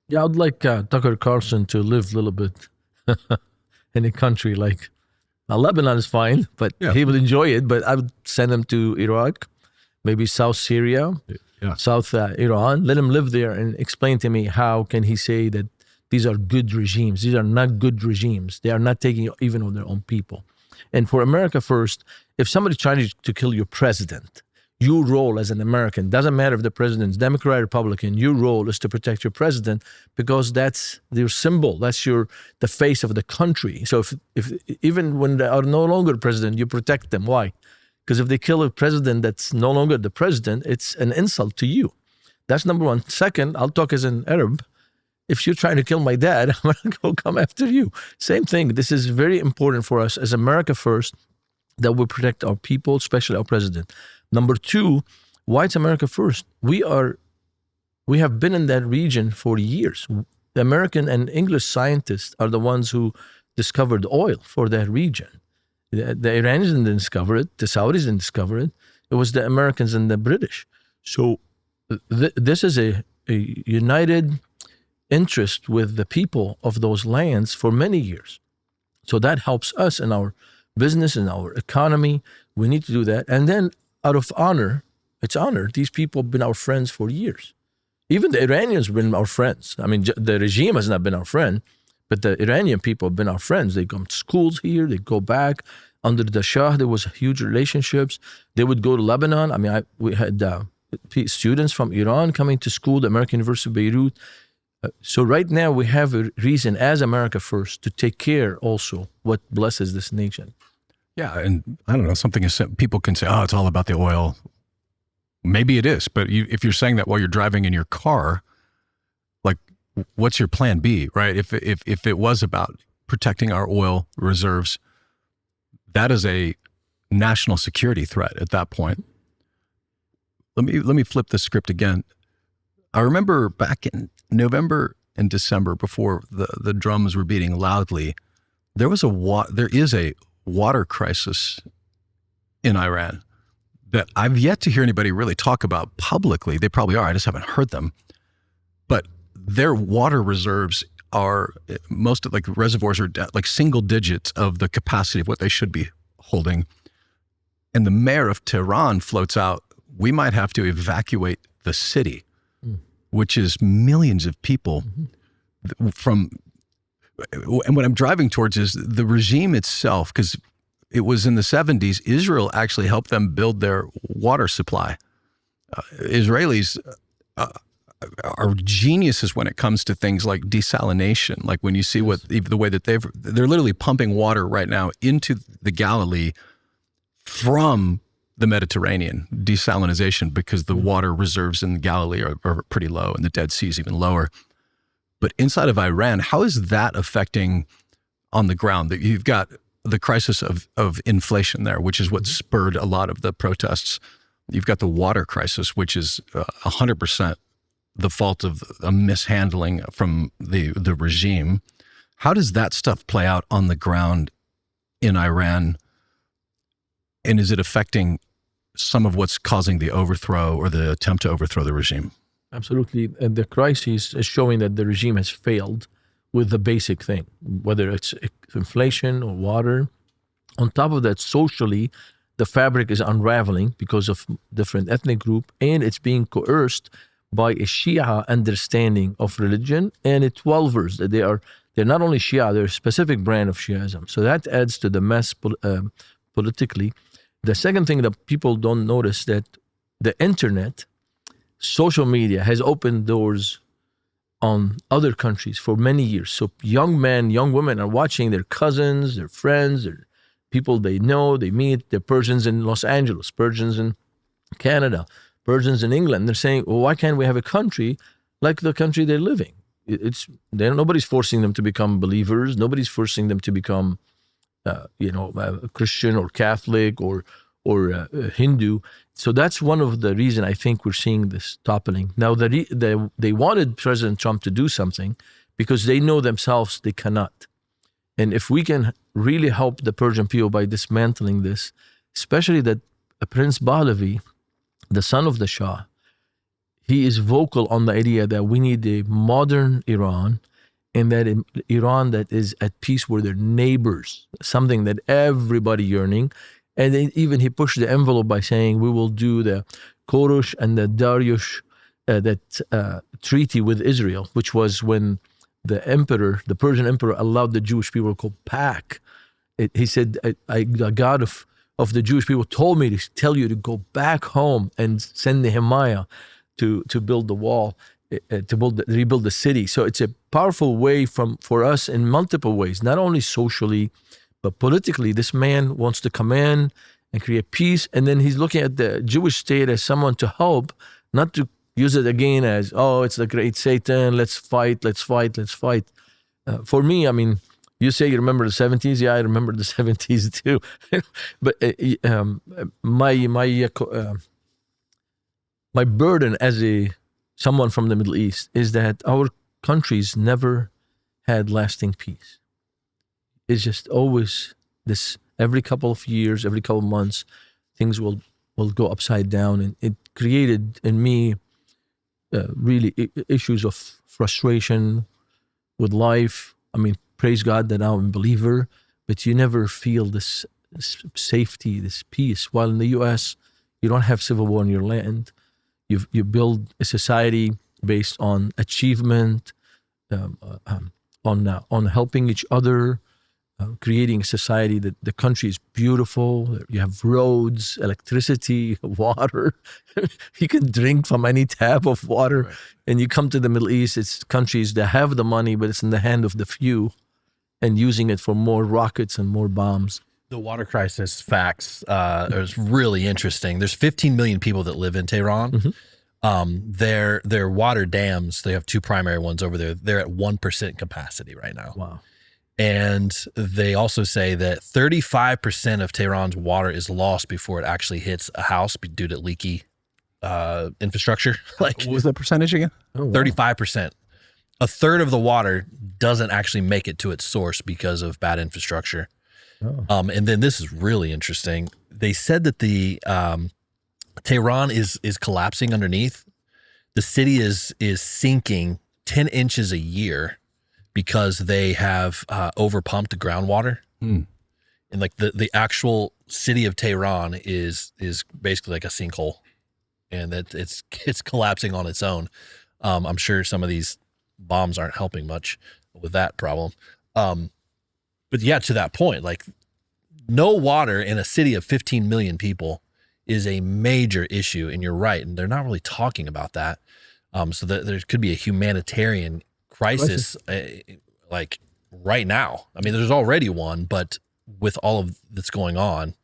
Yeah, I'd like Tucker Carlson to live a little bit in a country like Lebanon is fine, but he would enjoy it. But I would send him to Iraq, maybe South Syria, South Iran. Let him live there and explain to me how can he say that these are good regimes. These are not good regimes. They are not taking even on their own people. And for America first, if somebody's trying to kill your president, your role as an American, doesn't matter if the president's Democrat or Republican, your role is to protect your president, because that's your symbol. That's the face of the country. So if even when they are no longer president, you protect them. Why? Because if they kill a president that's no longer the president, it's an insult to you. That's number one. Second, I'll talk as an Arab. If you're trying to kill my dad, I'm going to go come after you. Same thing. This is very important for us as America first, that we protect our people, especially our president. Number two, why it's America first? We have been in that region for years. The American and English scientists are the ones who discovered oil for that region. The Iranians didn't discover it. The Saudis didn't discover it. It was the Americans and the British. So this is a united interest with the people of those lands for many years. So that helps us in our business and our economy. We need to do that. And then out of honor, it's honor. These people have been our friends for years. Even the Iranians have been our friends. I mean, the regime has not been our friend, but the Iranian people have been our friends. They come to schools here. They go back. Under the Shah, there was huge relationships. They would go to Lebanon. I mean, we had students from Iran coming to school, the American University of Beirut. So right now we have a reason as America first to take care also what blesses this nation. Yeah, and I don't know, something is, people can say, oh, it's all about the oil. Maybe it is, but if you're saying that while you're driving in your car, like, what's your plan B, right? If it was about protecting our oil reserves, that is a national security threat at that point. Let me flip the script again. I remember back in November and December, before the drums were beating loudly, there is a water crisis in Iran that I've yet to hear anybody really talk about publicly. They probably are. I just haven't heard them. But their water reserves are most of like reservoirs are like single digits of the capacity of what they should be holding. And the mayor of Tehran floats out, we might have to evacuate the city, which is millions of people from, and what I'm driving towards is the regime itself, because it was in the 70s, Israel actually helped them build their water supply. Israelis are geniuses when it comes to things like desalination. Like when you see the way that they're literally pumping water right now into the Galilee from the Mediterranean, desalination, because the water reserves in Galilee are pretty low and the Dead Sea is even lower. But inside of Iran, how is that affecting on the ground? That you've got the crisis of inflation there, which is what spurred a lot of the protests. You've got the water crisis, which is 100% the fault of a mishandling from the regime. How does that stuff play out on the ground in Iran? And is it affecting some of what's causing the overthrow or the attempt to overthrow the regime? Absolutely. And the crisis is showing that the regime has failed with the basic thing, whether it's inflation or water. On top of that, socially, the fabric is unraveling because of different ethnic group, and it's being coerced by a Shia understanding of religion and a 12ers. They're not only Shia, they're a specific brand of Shiaism. So that adds to the mess politically. The second thing that people don't notice, that the internet, social media has opened doors on other countries for many years. So young men, young women are watching their cousins, their friends, their people they know, they meet. They're Persians in Los Angeles, Persians in Canada, Persians in England. They're saying, well, why can't we have a country like the country they're living? Nobody's forcing them to become believers. Nobody's forcing them to become Christian or Catholic or Hindu. So that's one of the reasons I think we're seeing this toppling. Now, they wanted President Trump to do something because they know themselves they cannot. And if we can really help the Persian people by dismantling this, especially that Prince Pahlavi, the son of the Shah, he is vocal on the idea that we need a modern Iran, and that Iran that is at peace with their neighbors, something that everybody yearning. And then even he pushed the envelope by saying we will do the Korush and the Dariush, treaty with Israel, which was when the Persian emperor allowed the Jewish people to go back. He said, the God of the Jewish people told me to tell you to go back home and send Nehemiah to build the wall, to rebuild the city. So it's a powerful way for us in multiple ways, not only socially, but politically. This man wants to come in and create peace. And then he's looking at the Jewish state as someone to help, not to use it again as, it's the great Satan, let's fight. For me, I mean, you say you remember the 70s. Yeah, I remember the 70s too. But my burden as someone from the Middle East is that our countries never had lasting peace. It's just always this, every couple of years, every couple of months, things will go upside down. And it created in me really issues of frustration with life. I mean, praise God that I'm a believer, but you never feel this safety, this peace. While in the U.S., you don't have civil war in your land. You build a society based on achievement, on helping each other, creating a society that the country is beautiful. You have roads, electricity, water. You can drink from any tap of water. Right. And you come to the Middle East, it's countries that have the money, but it's in the hand of the few and using it for more rockets and more bombs. The water crisis facts is really interesting. There's 15 million people that live in Tehran. Mm-hmm. Their water dams, they have two primary ones over there. They're at 1% capacity right now. Wow. And they also say that 35% of Tehran's water is lost before it actually hits a house due to leaky infrastructure. Like, what was the percentage again? 35%. A third of the water doesn't actually make it to its source because of bad infrastructure. Oh. And then this is really interesting. They said that the Tehran is collapsing underneath. The city is sinking 10 inches a year because they have overpumped the groundwater. And like the actual city of Tehran is basically like a sinkhole, and that it's collapsing on its own. I'm sure some of these bombs aren't helping much with that problem. But yeah, to that point, like no water in a city of 15 million people is a major issue, and you're right, and they're not really talking about that. So that there could be a humanitarian crisis like right now. I mean, there's already one, but with all of that's going on,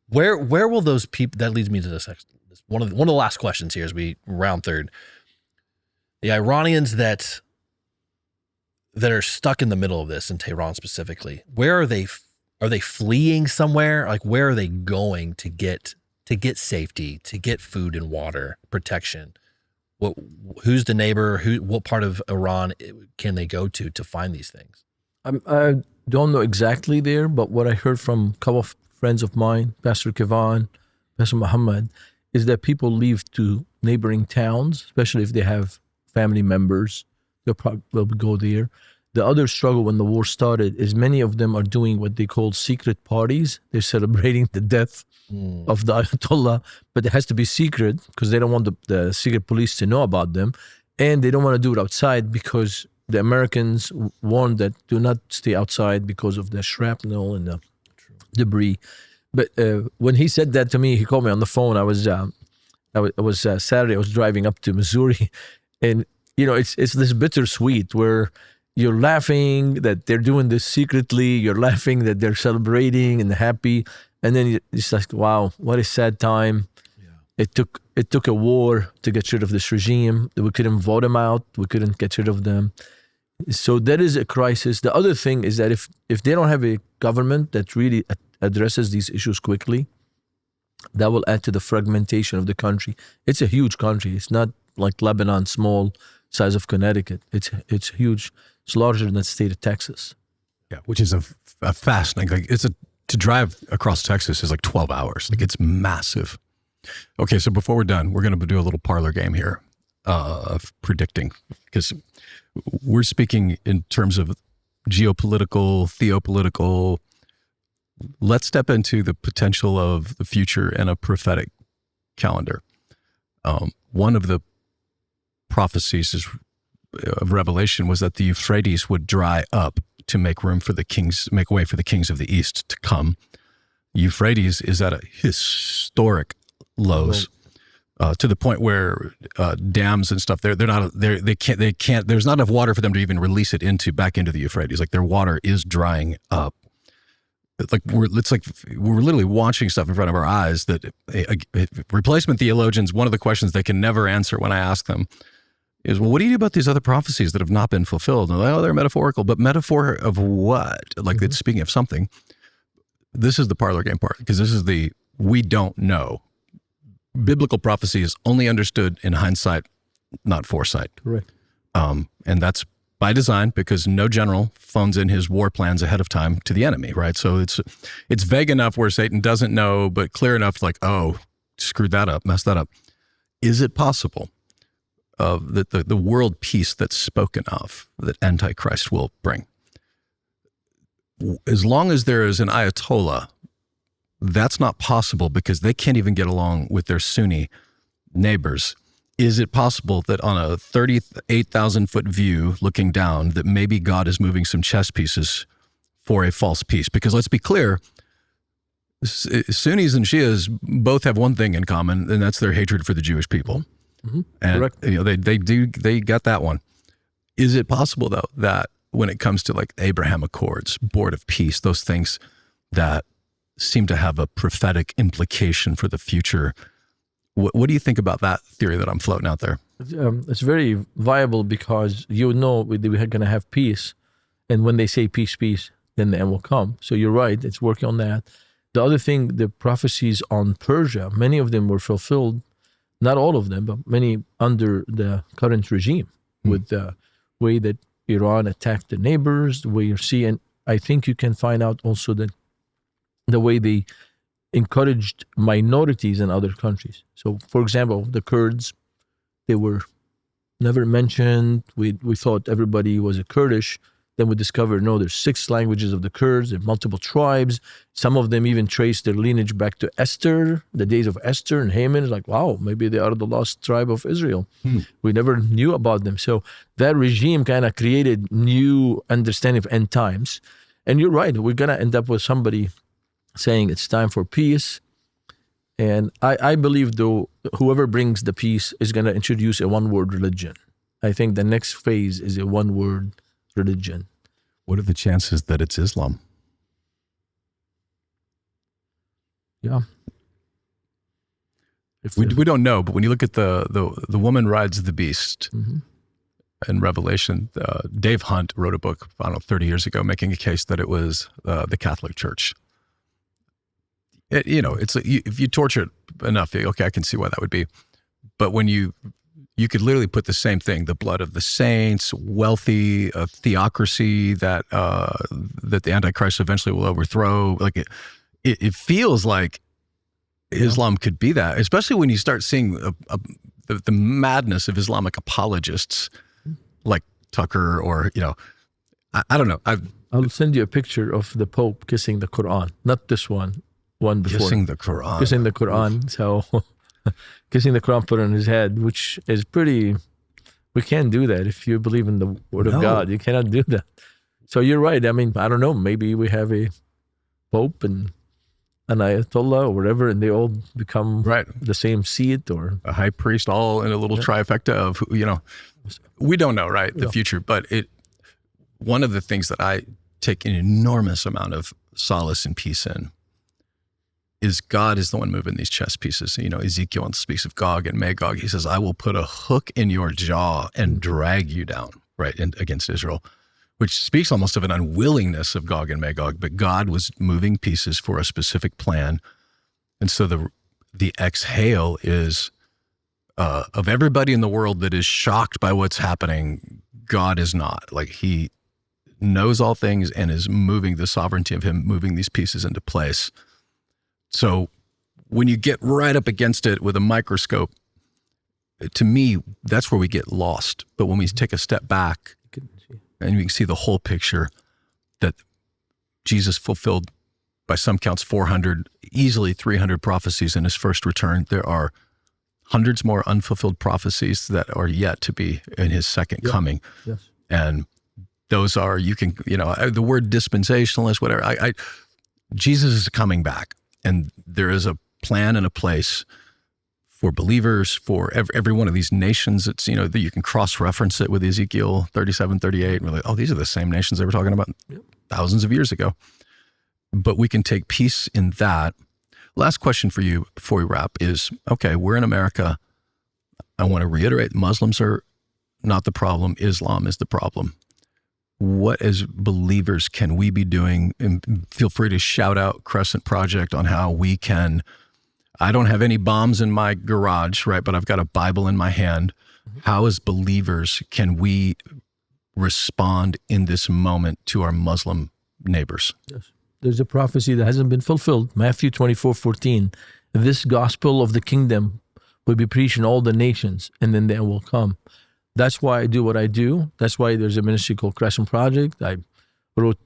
where will those people? That leads me to this one of the last questions here as we round third. The Iranians that are stuck in the middle of this in Tehran specifically, where are they? Are they fleeing somewhere? Like, where are they going to get safety, to get food and water, protection? Who's the neighbor? What part of Iran can they go to find these things? I don't know exactly there, but what I heard from a couple of friends of mine, Pastor Kevan, Pastor Muhammad, is that people leave to neighboring towns, especially if they have family members. They'll probably go there. The other struggle when the war started is many of them are doing what they call secret parties. They're celebrating the death of the Ayatollah, but it has to be secret because they don't want the secret police to know about them. And they don't want to do it outside because the Americans warned that do not stay outside because of the shrapnel and the debris. But when he said that to me, he called me on the phone. I was Saturday, I was driving up to Missouri, and it's this bittersweet where you're laughing that they're doing this secretly. You're laughing that they're celebrating and happy. And then it's like, wow, what a sad time. Yeah. It took a war to get rid of this regime. We couldn't vote them out. We couldn't get rid of them. So that is a crisis. The other thing is that if they don't have a government that really addresses these issues quickly, that will add to the fragmentation of the country. It's a huge country. It's not like Lebanon, small size of Connecticut. It's huge. It's larger than the state of Texas. Yeah, which is a fascinating. Like to drive across Texas is like 12 hours. Like it's massive. Okay, so before we're done, we're going to do a little parlor game here of predicting, because we're speaking in terms of geopolitical, theopolitical. Let's step into the potential of the future and a prophetic calendar. One of the prophecies of Revelation was that the Euphrates would dry up to make way for the kings of the east to come. Euphrates is at a historic lows, to the point where dams and stuff they can't. There's not enough water for them to even release it back into the Euphrates. Like their water is drying up. We're literally watching stuff in front of our eyes that replacement theologians, one of the questions they can never answer when I ask them is, well, what do you do about these other prophecies that have not been fulfilled? And they're metaphorical, but metaphor of what? Like it's speaking of something. This is the parlor game part, because this is we don't know. Biblical prophecy is only understood in hindsight, not foresight. Correct. And that's by design, because no general phones in his war plans ahead of time to the enemy, right? So it's vague enough where Satan doesn't know, but clear enough like, oh, screwed that up, messed that up. Is it possible that the world peace that's spoken of that Antichrist will bring, as long as there is an Ayatollah, that's not possible because they can't even get along with their Sunni neighbors. Is it possible that on a 38,000-foot view looking down that maybe God is moving some chess pieces for a false peace? Because let's be clear, Sunnis and Shias both have one thing in common, and that's their hatred for the Jewish people. Mm-hmm. And correct. They got that one. Is it possible though that when it comes to like Abraham Accords, Board of Peace, those things that seem to have a prophetic implication for the future, what do you think about that theory that I'm floating out there? It's very viable because you know we're going to have peace, and when they say peace, peace, then the end will come. So you're right, it's working on that. The other thing, the prophecies on Persia, many of them were fulfilled, not all of them, but many under the current regime, with the way that Iran attacked the neighbors, the way you see, and I think you can find out also that the way they encouraged minorities in other countries. So, for example, the Kurds, they were never mentioned. We thought everybody was a Kurdish. Then we discovered, no, there's 6 languages of the Kurds, there are multiple tribes. Some of them even trace their lineage back to Esther, the days of Esther and Haman. It's like, wow, maybe they are the lost tribe of Israel. We never knew about them. So that regime kind of created new understanding of end times. And you're right, we're going to end up with somebody saying it's time for peace. And I believe, though, whoever brings the peace is going to introduce a one-word religion. I think the next phase is a one-word religion. What are the chances that it's Islam? Yeah. We don't know, but when you look at the woman rides the beast in Revelation, Dave Hunt wrote a book, I don't know, 30 years ago, making a case that it was the Catholic Church. It's if you torture it enough, okay, I can see why that would be. But when you could literally put the same thing, the blood of the saints, wealthy, theocracy that the Antichrist eventually will overthrow. Like it feels like Islam could be that, especially when you start seeing the madness of Islamic apologists like Tucker or, I don't know. I'll send you a picture of the Pope kissing the Quran, not this one before. Kissing the Quran. Kissing the Quran. So kissing the Quran put on his head, which is pretty, we can't do that. If you believe in the word of God, you cannot do that. So you're right. I mean, I don't know, maybe we have a Pope and an Ayatollah or whatever, and they all become the same seat, or a high priest, all in a little trifecta of, we don't know, the future. But one of the things that I take an enormous amount of solace and peace in is God is the one moving these chess pieces. Ezekiel speaks of Gog and Magog. He says, I will put a hook in your jaw and drag you down, against Israel, which speaks almost of an unwillingness of Gog and Magog, but God was moving pieces for a specific plan. And so the exhale is of everybody in the world that is shocked by what's happening, God is not. Like, he knows all things and is moving the sovereignty of him, moving these pieces into place. So when you get right up against it with a microscope, to me, that's where we get lost. But when we take a step back and we can see the whole picture, that Jesus fulfilled, by some counts, 400, easily 300 prophecies in his first return. There are hundreds more unfulfilled prophecies that are yet to be in his second coming. Yes. And those are, the word dispensationalist, whatever, Jesus is coming back. And there is a plan and a place for believers, for every one of these nations. It's, that you can cross-reference it with Ezekiel 37, 38. And we're like, oh, these are the same nations they were talking about thousands of years ago. But we can take peace in that. Last question for you before we wrap is, okay, we're in America. I want to reiterate, Muslims are not the problem. Islam is the problem. What, as believers, can we be doing? And feel free to shout out Crescent Project on how we can. I don't have any bombs in my garage, but I've got a Bible in my hand. How, as believers, can we respond in this moment to our Muslim neighbors? Yes. There's a prophecy that hasn't been fulfilled. Matthew 24:14. This gospel of the kingdom will be preached in all the nations, and then they will come. That's why I do what I do. That's why there's a ministry called Crescent Project. I wrote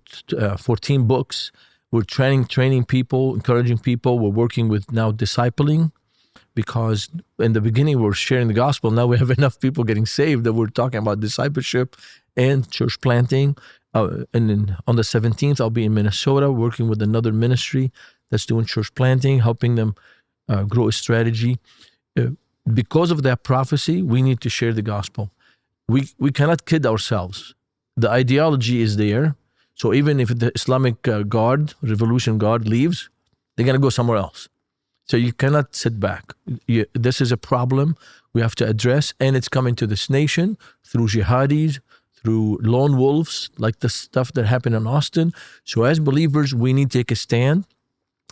14 books. We're training people, encouraging people. We're working with now discipling, because in the beginning we're sharing the gospel. Now we have enough people getting saved that we're talking about discipleship and church planting. And then on the 17th, I'll be in Minnesota working with another ministry that's doing church planting, helping them grow a strategy. Because of that prophecy, we need to share the gospel. We cannot kid ourselves. The ideology is there. So even if the Islamic Revolution Guard leaves, they're going to go somewhere else. So you cannot sit back. This is a problem we have to address, and it's coming to this nation through jihadis, through lone wolves, like the stuff that happened in Austin. So as believers, we need to take a stand.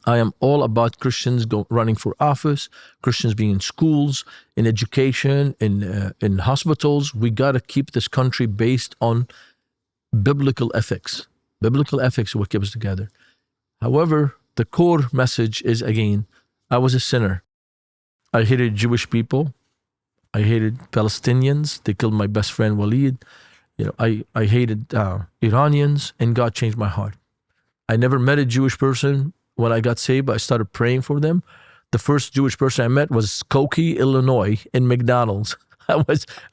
I am all about Christians running for office, Christians being in schools, in education, in hospitals. We got to keep this country based on biblical ethics. Biblical ethics is what keeps us together. However, the core message is, again, I was a sinner. I hated Jewish people. I hated Palestinians. They killed my best friend Walid. I hated Iranians, and God changed my heart. I never met a Jewish person when I got saved, but I started praying for them. The first Jewish person I met was Skokie, Illinois, in McDonald's. I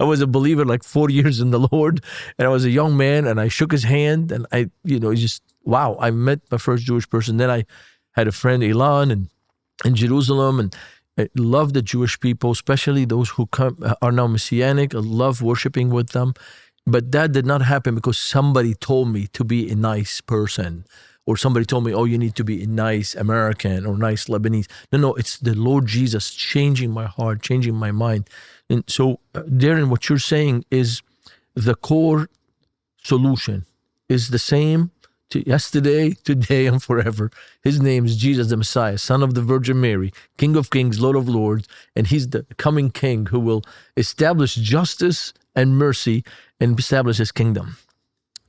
was a believer like 4 years in the Lord, and I was a young man, and I shook his hand, and wow, I met my first Jewish person. Then I had a friend, Ilan, in Jerusalem, and I love the Jewish people, especially those who are now Messianic. I love worshiping with them. But that did not happen because somebody told me to be a nice person, or somebody told me, oh, you need to be a nice American or nice Lebanese. No, it's the Lord Jesus changing my heart, changing my mind. And so, Darren, what you're saying is the core solution is the same to yesterday, today, and forever. His name is Jesus the Messiah, Son of the Virgin Mary, King of Kings, Lord of Lords, and he's the coming King who will establish justice and mercy and establish his kingdom.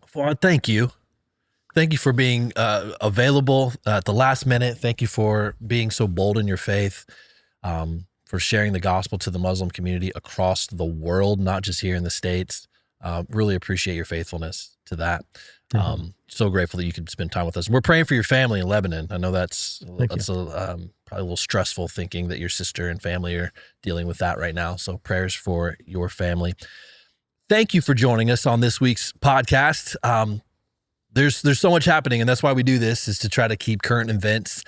Fouad, thank you. Thank you for being available at the last minute. Thank you for being so bold in your faith, for sharing the gospel to the Muslim community across the world, not just here in the States. Really appreciate your faithfulness to that. So grateful that you could spend time with us. And we're praying for your family in Lebanon. I know that's probably a little stressful, thinking that your sister and family are dealing with that right now. So prayers for your family. Thank you for joining us on this week's podcast. There's so much happening, and that's why we do this, is to try to keep current events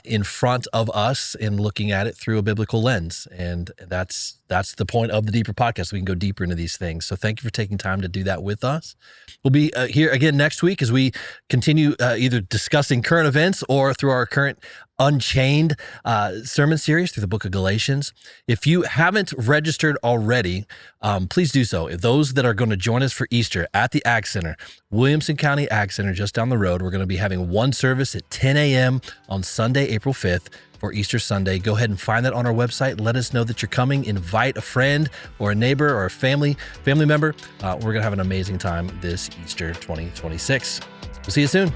in front of us and looking at it through a biblical lens. And that's the point of the Deeper podcast. We can go deeper into these things. So thank you for taking time to do that with us. We'll be here again next week as we continue either discussing current events or through our current Unchained sermon series through the book of Galatians. If you haven't registered already, please do so. If those that are going to join us for Easter at the Ag Center, Williamson County Ag Center, just down the road, we're going to be having one service at 10 a.m. on Sunday, April 5th for Easter Sunday. Go ahead and find that on our website. Let us know that you're coming. Invite a friend or a neighbor or a family member. We're going to have an amazing time this Easter 2026. We'll see you soon.